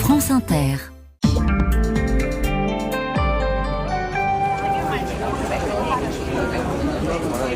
France Inter.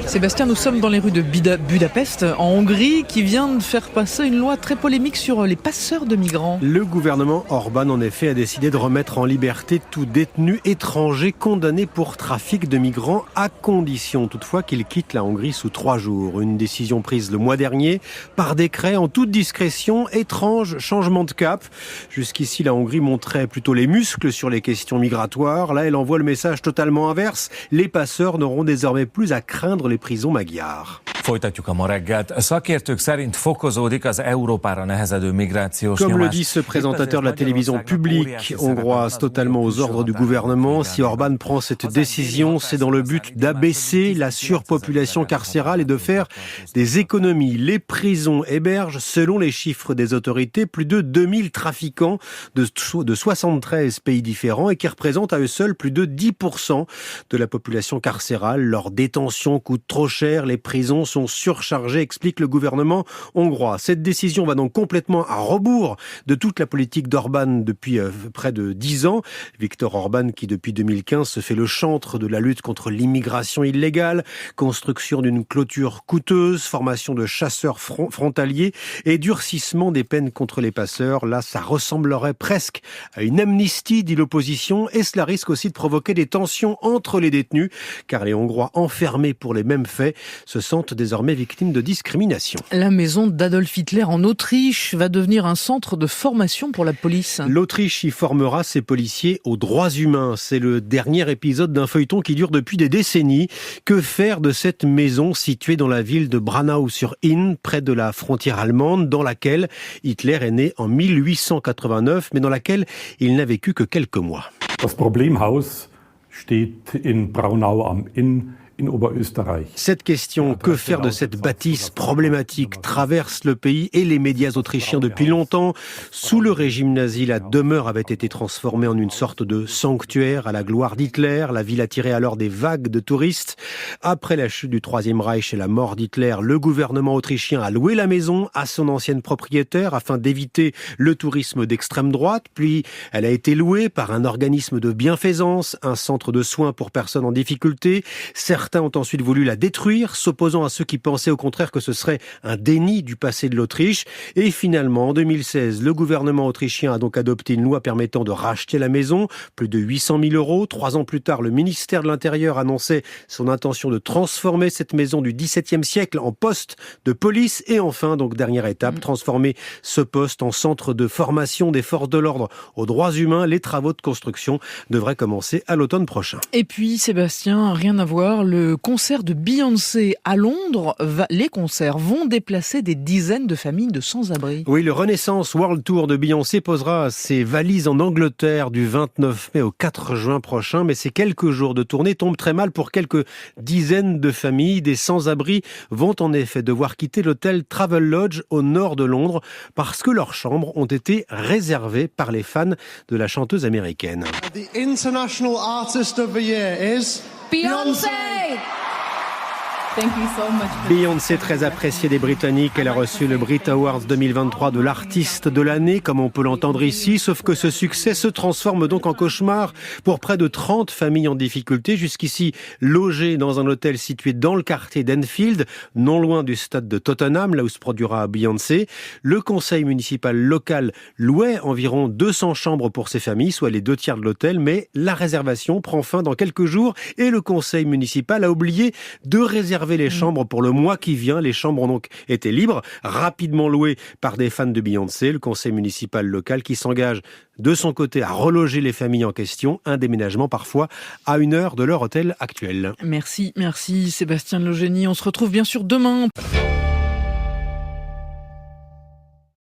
Sébastien, nous sommes dans les rues de Budapest, en Hongrie, qui vient de faire passer une loi très polémique sur les passeurs de migrants. Le gouvernement Orban, en effet, a décidé de remettre en liberté tout détenu étranger condamné pour trafic de migrants, à condition toutefois qu'il quitte la Hongrie sous 3 jours. Une décision prise le mois dernier, par décret, en toute discrétion. Étrange changement de cap. Jusqu'ici, la Hongrie montrait plutôt les muscles sur les questions migratoires. Là, elle envoie le message totalement inverse. Les passeurs n'auront désormais plus à craindre les prisons magyars. Folytatjuk a ma reggelt. Szakértők szerint fokozódik az Európára nehezedő migrációs Comme le nyomás. dit ce présentateur de la télévision publique hongroise totalement aux ordres du gouvernement, si Orban prend cette décision, c'est dans le but d'abaisser la surpopulation carcérale et de faire des économies. Les prisons hébergent, selon les chiffres des autorités, plus de 2000 trafiquants de 73 pays différents et qui représentent à eux seuls plus de 10% de la population carcérale. Leur détention coûte trop cher, les prisons sont surchargés, explique le gouvernement hongrois. Cette décision va donc complètement à rebours de toute la politique d'Orban depuis près de 10 ans. Viktor Orban, qui depuis 2015 se fait le chantre de la lutte contre l'immigration illégale, construction d'une clôture coûteuse, formation de chasseurs frontaliers et durcissement des peines contre les passeurs. Là, ça ressemblerait presque à une amnistie, dit l'opposition, et cela risque aussi de provoquer des tensions entre les détenus, car les Hongrois enfermés pour les mêmes faits se sentent désormais victimes de discrimination. La maison d'Adolf Hitler en Autriche va devenir un centre de formation pour la police. L'Autriche y formera ses policiers aux droits humains. C'est le dernier épisode d'un feuilleton qui dure depuis des décennies. Que faire de cette maison située dans la ville de Braunau-sur-Inn, près de la frontière allemande, dans laquelle Hitler est né en 1889, mais dans laquelle il n'a vécu que quelques mois. Das Problemhaus steht in Braunau am Inn. Cette question, que faire de cette bâtisse problématique, traverse le pays et les médias autrichiens depuis longtemps. Sous le régime nazi, la demeure avait été transformée en une sorte de sanctuaire à la gloire d'Hitler. La ville attirait alors des vagues de touristes. Après la chute du Troisième Reich et la mort d'Hitler, le gouvernement autrichien a loué la maison à son ancienne propriétaire afin d'éviter le tourisme d'extrême droite. Puis, elle a été louée par un organisme de bienfaisance, un centre de soins pour personnes en difficulté. Certains ont ensuite voulu la détruire, s'opposant à ceux qui pensaient au contraire que ce serait un déni du passé de l'Autriche. Et finalement, en 2016, le gouvernement autrichien a donc adopté une loi permettant de racheter la maison, plus de 800 000 €. 3 ans plus tard, le ministère de l'Intérieur annonçait son intention de transformer cette maison du XVIIe siècle en poste de police. Et enfin, donc dernière étape, transformer ce poste en centre de formation des forces de l'ordre aux droits humains. Les travaux de construction devraient commencer à l'automne prochain. Et puis, Sébastien, rien à voir, le concert de Beyoncé à Londres, les concerts vont déplacer des dizaines de familles de sans-abri. Oui, le Renaissance World Tour de Beyoncé posera ses valises en Angleterre du 29 mai au 4 juin prochain, mais ces quelques jours de tournée tombent très mal pour quelques dizaines de familles. Des sans-abri vont en effet devoir quitter l'hôtel Travelodge au nord de Londres parce que leurs chambres ont été réservées par les fans de la chanteuse américaine. The International Artist of the Year is Beyoncé. Thank you so much. Beyoncé, très appréciée des Britanniques, elle a reçu le Brit Awards 2023 de l'artiste de l'année, comme on peut l'entendre ici, sauf que ce succès se transforme donc en cauchemar pour près de 30 familles en difficulté, jusqu'ici logées dans un hôtel situé dans le quartier d'Enfield, non loin du stade de Tottenham, là où se produira Beyoncé. Le conseil municipal local louait environ 200 chambres pour ces familles, soit les 2/3 de l'hôtel, mais la réservation prend fin dans quelques jours et le conseil municipal a oublié de réserver les chambres pour le mois qui vient. Les chambres ont donc été libres, rapidement louées par des fans de Beyoncé. Le conseil municipal local qui s'engage de son côté à reloger les familles en question, un déménagement parfois à 1 heure de leur hôtel actuel. Merci Sébastien Legénie. On se retrouve bien sûr demain.